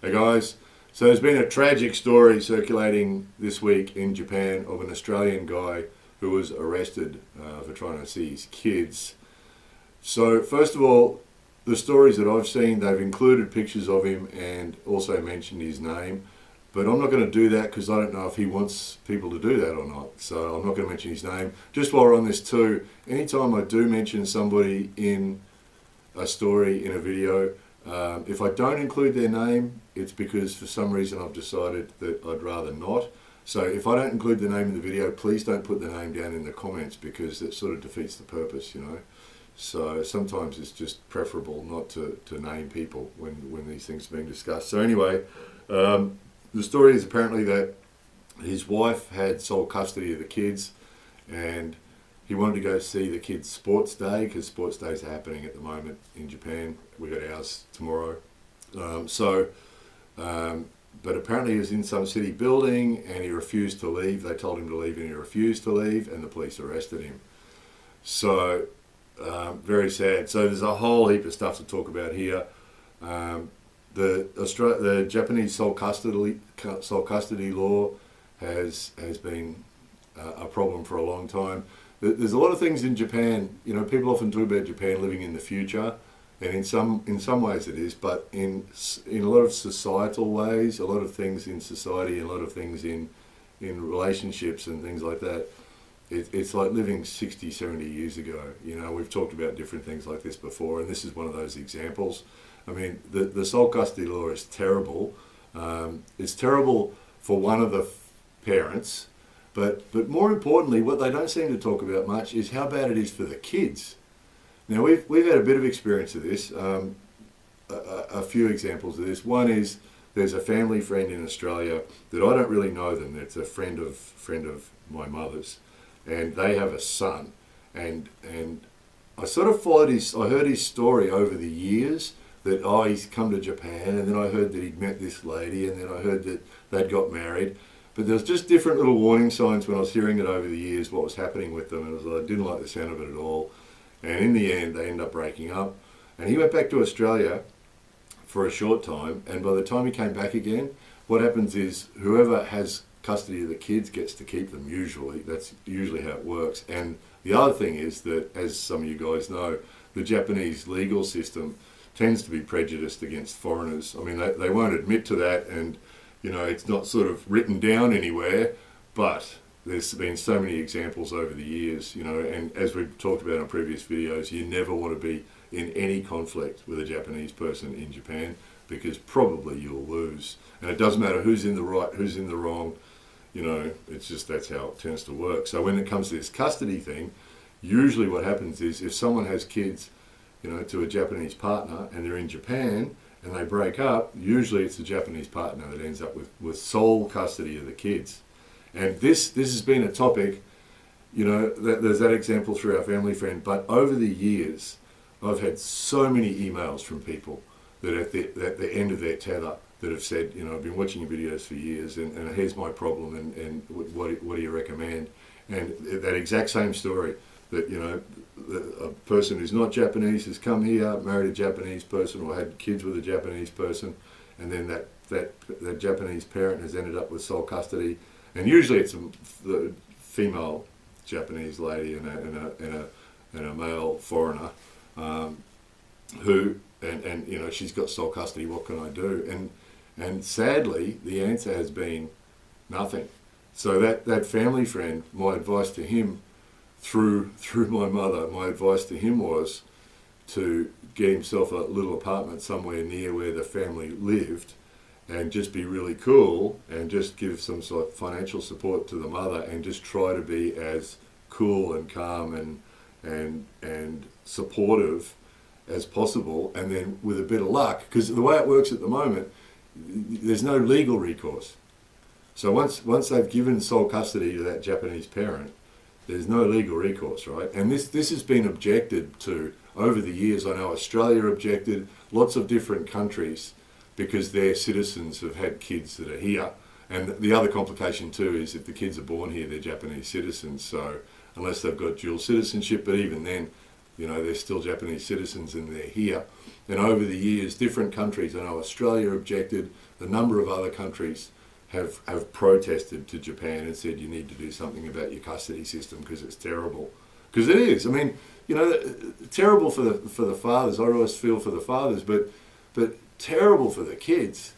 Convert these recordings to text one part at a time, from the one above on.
Hey guys, so there's been a tragic story circulating this week in Japan of an Australian guy who was arrested for trying to see his kids. So first of all, the stories that I've seen, they've included pictures of him and also mentioned his name. But I'm not going to do that because I don't know if he wants people to do that or not. So I'm not going to mention his name. Just while we're on this too, anytime I do mention somebody in a story, in a video, if I don't include their name, it's because for some reason I've decided that I'd rather not. So if I don't include the name in the video, please don't put the name down in the comments because it sort of defeats the purpose, you know. So sometimes it's just preferable not to name people when these things are being discussed. So anyway, the story is apparently that his wife had sole custody of the kids and he wanted to go see the kids' sports day because sports days are happening at the moment in Japan. We got ours tomorrow. But apparently he was in some city building and he refused to leave. They told him to leave and he refused to leave and the police arrested him. So very sad. So there's a whole heap of stuff to talk about here. The Japanese sole custody law has been a problem for a long time. There's a lot of things in Japan, you know, people often talk about Japan living in the future, and in some ways it is, but in a lot of societal ways, a lot of things in society, a lot of things in relationships and things like that, it's like living 60, 70 years ago. You know, we've talked about different things like this before, and this is one of those examples. I mean, the sole custody law is terrible. It's terrible for one of the parents, but more importantly, what they don't seem to talk about much is how bad it is for the kids. Now, we've had a bit of experience of this, a few examples of this. One is there's a family friend in Australia that I don't really know them. It's a friend of my mother's, and they have a son. And I sort of I heard his story over the years that, oh, he's come to Japan, and then I heard that he'd met this lady, and then I heard that they'd got married. But there was just different little warning signs when I was hearing it over the years, what was happening with them, and I didn't like the sound of it at all. And in the end, they end up breaking up. And he went back to Australia for a short time, and by the time he came back again, what happens is whoever has custody of the kids gets to keep them usually. That's usually how it works. And the other thing is that, as some of you guys know, the Japanese legal system tends to be prejudiced against foreigners. I mean, they won't admit to that, and you know, it's not sort of written down anywhere, but there's been so many examples over the years, you know, and as we've talked about in previous videos, you never want to be in any conflict with a Japanese person in Japan because probably you'll lose. And it doesn't matter who's in the right, who's in the wrong, you know, it's just that's how it tends to work. So when it comes to this custody thing, usually what happens is if someone has kids, you know, to a Japanese partner and they're in Japan, and they break up, usually it's the Japanese partner that ends up with sole custody of the kids. And this has been a topic, you know, there's that example through our family friend, but over the years, I've had so many emails from people that at the end of their tether that have said, you know, I've been watching your videos for years and here's my problem and what do you recommend? And that exact same story, that, you know, a person who's not Japanese has come here, married a Japanese person or had kids with a Japanese person, and then that Japanese parent has ended up with sole custody, and usually it's the female Japanese lady and a male foreigner who you know, she's got sole custody. What can I do? And sadly, the answer has been nothing. So that family friend, my advice to him, through my mother, my advice to him was to get himself a little apartment somewhere near where the family lived and just be really cool and just give some sort of financial support to the mother and just try to be as cool and calm and supportive as possible. And then with a bit of luck, because the way it works at the moment, there's no legal recourse. So once they've given sole custody to that Japanese parent, there's no legal recourse, right? And this has been objected to over the years. I know Australia objected, lots of different countries, because their citizens have had kids that are here. And the other complication too is if the kids are born here, they're Japanese citizens. So unless they've got dual citizenship, but even then, You know, they're still Japanese citizens and they're here. And over the years, different countries, I know Australia objected, a number of other countries have protested to Japan and said you need to do something about your custody system because it's terrible. Because it is. I mean, you know, terrible for the fathers. I always feel for the fathers, but terrible for the kids.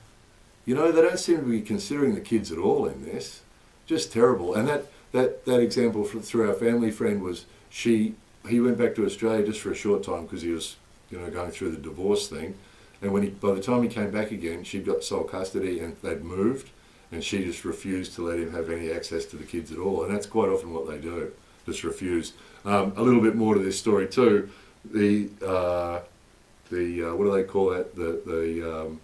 You know, they don't seem to be considering the kids at all in this. Just terrible. And that example through our family friend was he went back to Australia just for a short time because he was, you know, going through the divorce thing. And by the time he came back again, she'd got sole custody and they'd moved, and she just refused to let him have any access to the kids at all. And that's quite often what they do, just refuse. A little bit more to this story too. The what do they call that? The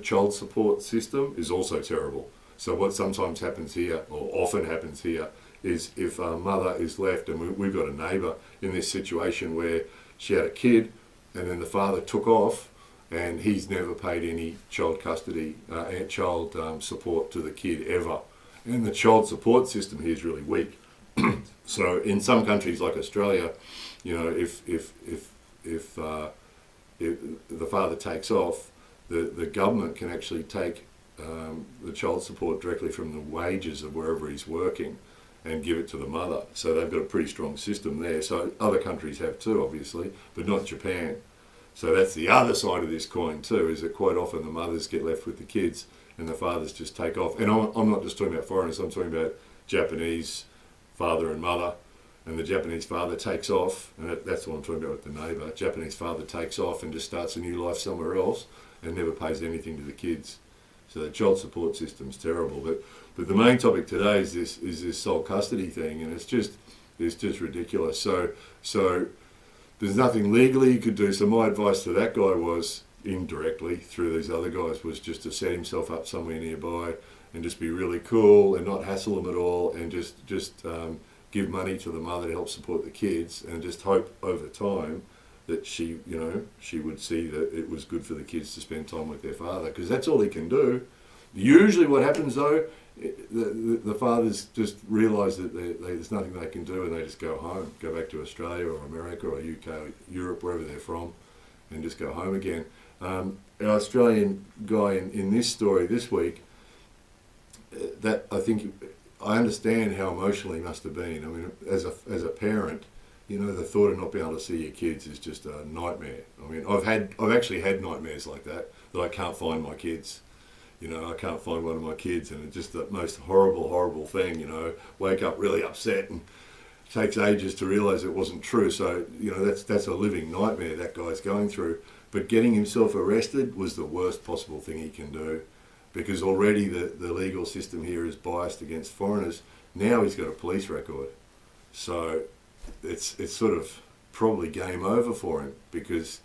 child support system is also terrible. So what sometimes happens here, or often happens here, is if a mother is left, and we've got a neighbour in this situation where she had a kid, and then the father took off, and he's never paid any child custody and child support to the kid ever. And the child support system here is really weak. So in some countries like Australia, you know, if the father takes off, the government can actually take the child support directly from the wages of wherever he's working and give it to the mother. So they've got a pretty strong system there. So other countries have too, obviously, but not Japan. So that's the other side of this coin too, is that quite often the mothers get left with the kids and the fathers just take off. And I'm not just talking about foreigners, I'm talking about Japanese father and mother, and the Japanese father takes off, and that's what I'm talking about with the neighbour. Japanese father takes off and just starts a new life somewhere else and never pays anything to the kids. So the child support system's terrible. But the main topic today is this sole custody thing, and it's just ridiculous. So there's nothing legally you could do. So my advice to that guy was, indirectly through these other guys, was just to set himself up somewhere nearby and just be really cool and not hassle them at all, and just give money to the mother to help support the kids, and just hope over time that she would see that it was good for the kids to spend time with their father, because that's all he can do. Usually what happens though, the fathers just realise that there's nothing they can do, and they just go home, go back to Australia or America or UK or Europe, wherever they're from, and just go home again. An Australian guy in this story this week, that I understand how emotional he must have been. I mean, as a parent, you know, the thought of not being able to see your kids is just a nightmare. I mean, I've actually had nightmares like that I can't find my kids. You know, I can't find one of my kids, and it's just the most horrible thing, you know. Wake up really upset, and it takes ages to realise it wasn't true. So, you know, that's a living nightmare that guy's going through. But getting himself arrested was the worst possible thing he can do, because already the legal system here is biased against foreigners. Now he's got a police record. So it's sort of probably game over for him, because,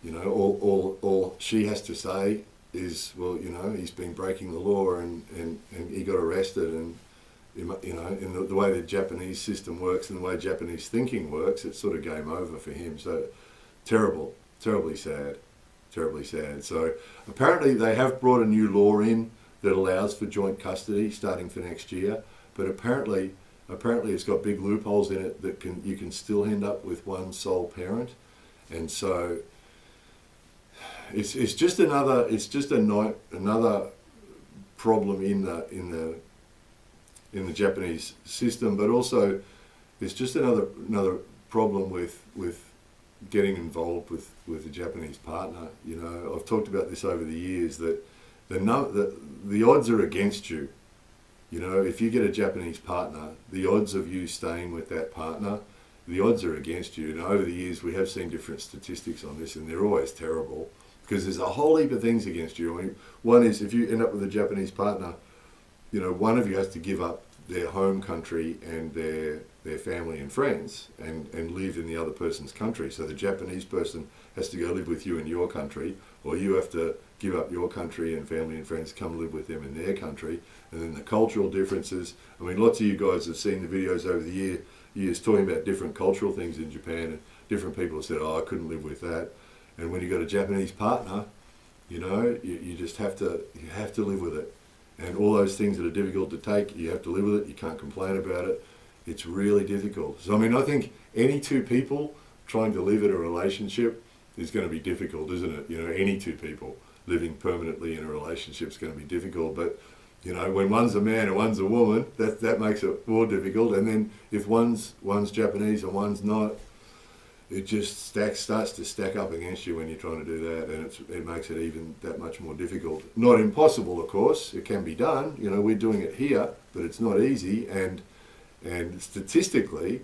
you know, all she has to say is, well, you know, he's been breaking the law and he got arrested, and, you know, in the way the Japanese system works and the way Japanese thinking works, it's sort of game over for him. So terribly sad. So apparently they have brought a new law in that allows for joint custody starting for next year, but apparently it's got big loopholes in it that you can still end up with one sole parent, and so it's just another problem in the Japanese system, but also it's just another problem with getting involved with a Japanese partner. You know, I've talked about this over the years, that the odds are against you. You know, if you get a Japanese partner, the odds of you staying with that partner, the odds are against you. And over the years, we have seen different statistics on this, and they're always terrible, because there's a whole heap of things against you. I mean, one is, if you end up with a Japanese partner, you know, one of you has to give up their home country and their family and friends and live in the other person's country. So the Japanese person has to go live with you in your country, or you have to give up your country and family and friends, come live with them in their country. And then the cultural differences. I mean, lots of you guys have seen the videos over the years talking about different cultural things in Japan, and different people have said, oh, I couldn't live with that. And when you've got a Japanese partner, you know, you just have to live with it. And all those things that are difficult to take, you have to live with it. You can't complain about it. It's really difficult. So I mean, I think any two people trying to live in a relationship is going to be difficult, isn't it? You know, any two people living permanently in a relationship is going to be difficult. But you know, when one's a man and one's a woman, that makes it more difficult. And then if one's Japanese and one's not, it just starts to stack up against you when you're trying to do that, and it makes it even that much more difficult. Not impossible, of course. It can be done. You know, we're doing it here, but it's not easy. And statistically,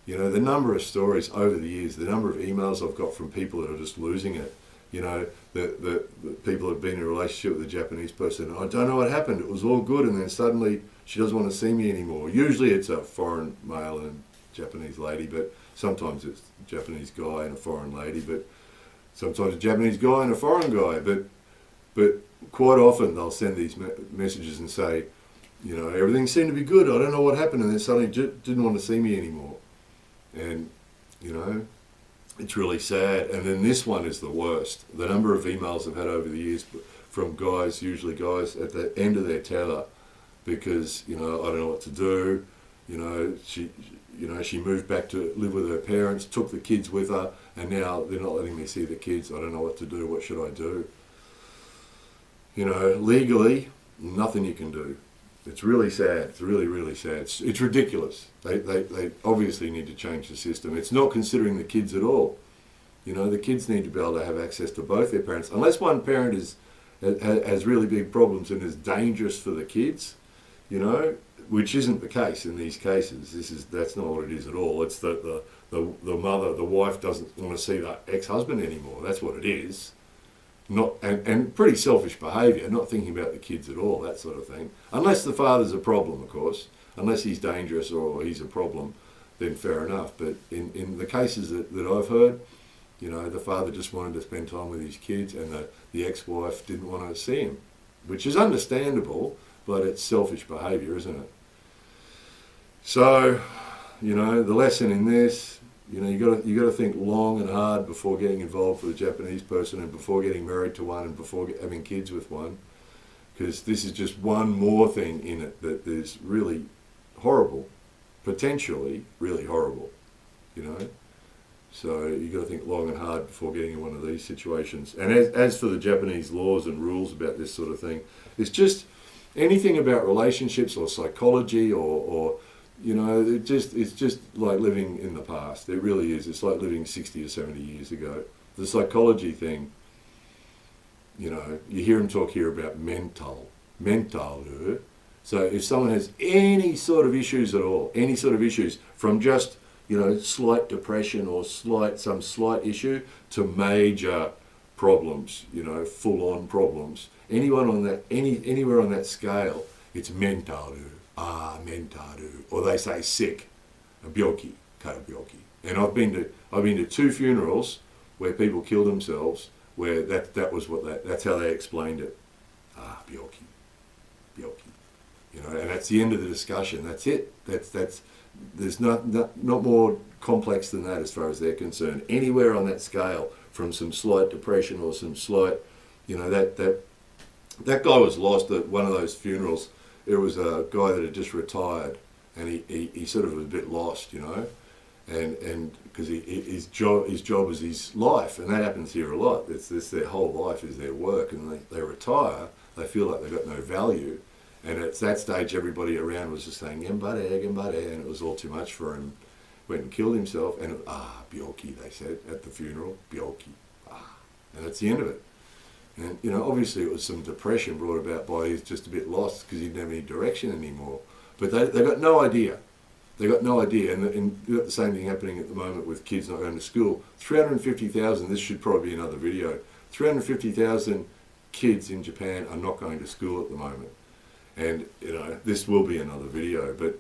you know, the number of stories over the years, the number of emails I've got from people that are just losing it. You know, the people have been in a relationship with a Japanese person. I don't know what happened. It was all good, and then suddenly she doesn't want to see me anymore. Usually it's a foreign male and Japanese lady, but sometimes it's a Japanese guy and a foreign lady, but sometimes a Japanese guy and a foreign guy. But quite often they'll send these messages and say, you know, everything seemed to be good. I don't know what happened, and then suddenly didn't want to see me anymore. And, you know, it's really sad. And then this one is the worst. The number of emails I've had over the years from guys, usually guys at the end of their tether, because, you know, I don't know what to do. You know, she moved back to live with her parents, took the kids with her, and now they're not letting me see the kids. I don't know what to do. What should I do? You know, legally, nothing you can do. It's really sad. It's really, really sad. It's ridiculous. They obviously need to change the system. It's not considering the kids at all. You know, the kids need to be able to have access to both their parents. Unless one parent has really big problems and is dangerous for the kids, you know, which isn't the case in these cases. That's not what it is at all. It's that the mother, the wife doesn't want to see the ex-husband anymore. That's what it is. And pretty selfish behaviour, not thinking about the kids at all, that sort of thing. Unless the father's a problem, of course. Unless he's dangerous or he's a problem, then fair enough. But in the cases that I've heard, you know, the father just wanted to spend time with his kids, and the ex-wife didn't want to see him, which is understandable, but it's selfish behaviour, isn't it? So, you know, the lesson in this, you know, you got to think long and hard before getting involved with a Japanese person, and before getting married to one, and before having kids with one, because this is just one more thing in it that is really horrible, potentially really horrible, you know. So you got to think long and hard before getting in one of these situations. And as for the Japanese laws and rules about this sort of thing, it's just anything about relationships or psychology or you know, it's just like living in the past. It really is. It's like living 60 or 70 years ago. The psychology thing, you know, you hear them talk here about mental. So if someone has any sort of issues at all, any sort of issues, from just, you know, slight depression or some slight issue to major problems, you know, full-on problems, anyone on that, anywhere on that scale, it's mentaru. Mentaru, or they say sick, byoki, karabyoki. And I've been to 2 funerals where people killed themselves, where that's how they explained it. Byoki. You know, and that's the end of the discussion. That's it. There's not more complex than that as far as they're concerned. Anywhere on that scale, from some slight depression or some slight, you know, that guy was lost at one of those funerals. There was a guy that had just retired, and he sort of was a bit lost, you know, and because his job is his life, and that happens here a lot. It's their whole life is their work, and they retire, they feel like they've got no value, and at that stage everybody around was just saying gembare, and it was all too much for him. Went and killed himself, and byoki, they said at the funeral, byoki, and that's the end of it. And, you know, obviously it was some depression brought about by he's just a bit lost because he didn't have any direction anymore. But they got no idea. They got no idea. And you've got the same thing happening at the moment with kids not going to school. 350,000, this should probably be another video, 350,000 kids in Japan are not going to school at the moment. And, you know, this will be another video. But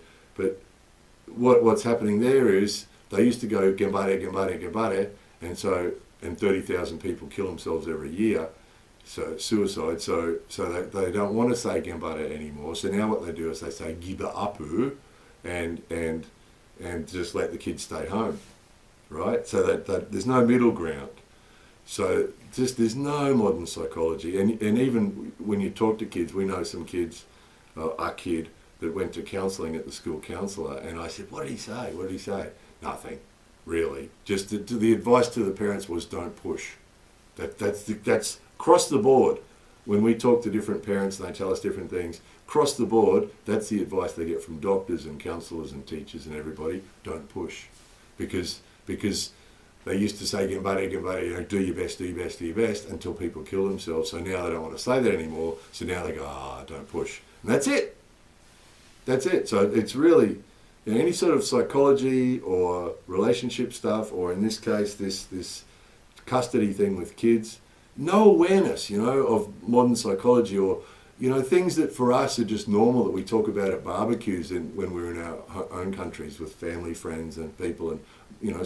what's happening there is they used to go gembare, and 30,000 people kill themselves every year. So suicide, so they don't want to say gembare anymore. So now what they do is they say giba apu, and just let the kids stay home, right? So that there's no middle ground. So just there's no modern psychology, and even when you talk to kids, we know some kids, a kid that went to counselling at the school counsellor, and I said, what did he say? What did he say? Nothing, really. Just the advice to the parents was don't push. That's across the board. When we talk to different parents and they tell us different things, across the board, that's the advice they get from doctors and counsellors and teachers and everybody. Don't push. Because they used to say, get better, do your best, do your best, do your best, until people kill themselves. So now they don't want to say that anymore. So now they go, don't push. And that's it. That's it. So it's really, any sort of psychology or relationship stuff, or in this case, this custody thing with kids, no awareness, of modern psychology, or, things that for us are just normal that we talk about at barbecues and when we're in our own countries with family, friends and people, and,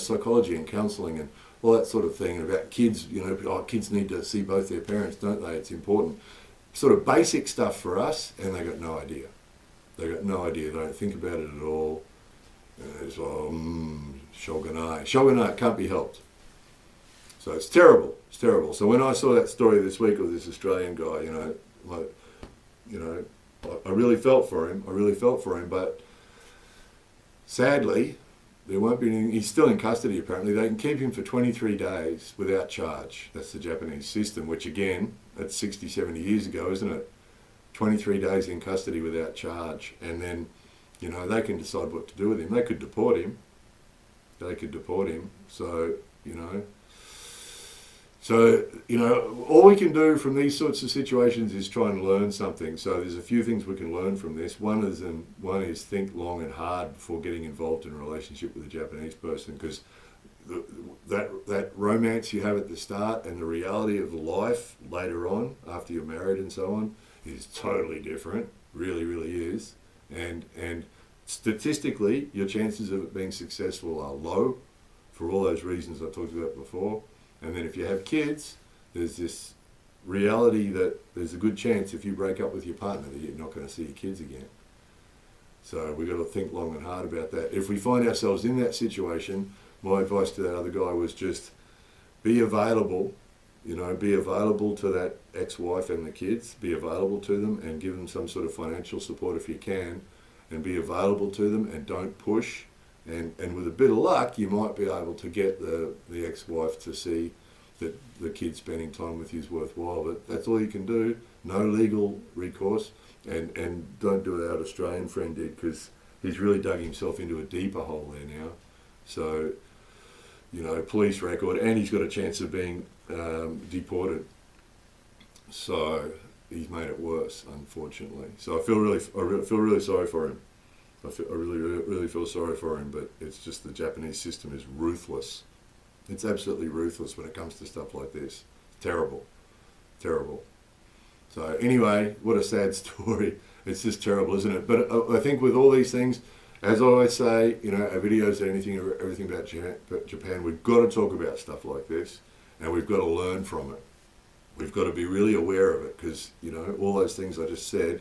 psychology and counselling and all that sort of thing, and about kids, kids need to see both their parents, don't they? It's important. Sort of basic stuff for us, and they got no idea. They got no idea. They don't think about it at all. It's shogunai. Shogunai can't be helped. So it's terrible. It's terrible. So when I saw that story this week of this Australian guy, I really felt for him. I really felt for him. But sadly, there won't be anything. He's still in custody apparently. They can keep him for 23 days without charge. That's the Japanese system, which again, that's 60, 70 years ago, isn't it? 23 days in custody without charge. And then, they can decide what to do with him. They could deport him. So, all we can do from these sorts of situations is try and learn something. So there's a few things we can learn from this. One is think long and hard before getting involved in a relationship with a Japanese person, because that romance you have at the start and the reality of life later on, after you're married and so on, is totally different. Really, really is. And statistically, your chances of it being successful are low for all those reasons I talked about before. And then if you have kids, there's this reality that there's a good chance if you break up with your partner that you're not going to see your kids again. So we've got to think long and hard about that. If we find ourselves in that situation, my advice to that other guy was just be available, be available to that ex-wife and the kids, be available to them and give them some sort of financial support if you can, and be available to them and don't push. And with a bit of luck, you might be able to get the ex-wife to see that the kid spending time with you is worthwhile. But that's all you can do. No legal recourse. And don't do it how our Australian friend did, because he's really dug himself into a deeper hole there now. So, police record, and he's got a chance of being deported. So he's made it worse, unfortunately. So I feel really sorry for him. I really feel sorry for him, but it's just the Japanese system is ruthless. It's absolutely ruthless when it comes to stuff like this. Terrible. Terrible. So anyway, what a sad story. It's just terrible, isn't it? But I think with all these things, as I always say, our videos, everything about Japan, we've got to talk about stuff like this, and we've got to learn from it. We've got to be really aware of it, because, all those things I just said,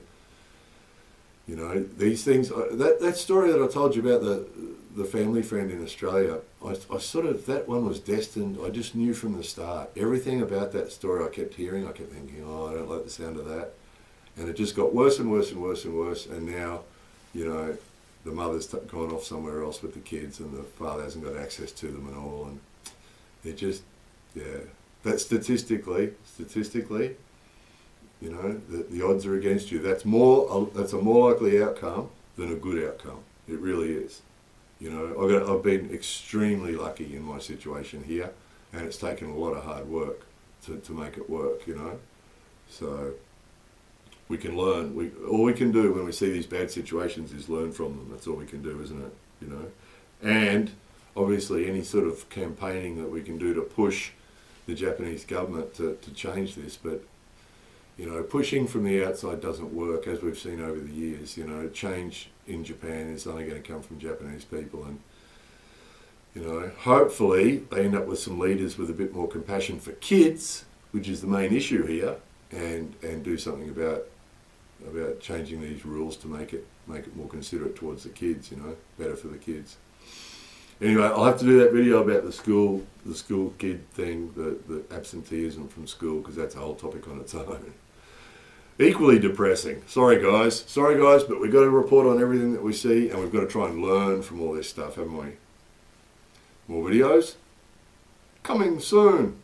these things, that story that I told you about the family friend in Australia, I sort of, that one was destined. I just knew from the start. Everything about that story I kept hearing, I kept thinking, I don't like the sound of that. And it just got worse and worse and worse and worse. And now, the mother's gone off somewhere else with the kids and the father hasn't got access to them and all. And it just, that statistically, the odds are against you. That's a more likely outcome than a good outcome. It really is. I've been extremely lucky in my situation here, and it's taken a lot of hard work to make it work. So we can learn. All we can do when we see these bad situations is learn from them. That's all we can do, isn't it? And obviously any sort of campaigning that we can do to push the Japanese government to change this, but pushing from the outside doesn't work, as we've seen over the years. Change in Japan is only going to come from Japanese people, and hopefully they end up with some leaders with a bit more compassion for kids, which is the main issue here, and do something about changing these rules to make it more considerate towards the kids. Better for the kids. Anyway, I'll have to do that video about the school kid thing, the absenteeism from school, because that's a whole topic on its own. equally depressing. Sorry guys, but we've got to report on everything that we see, and we've got to try and learn from all this stuff, haven't we? More videos coming soon.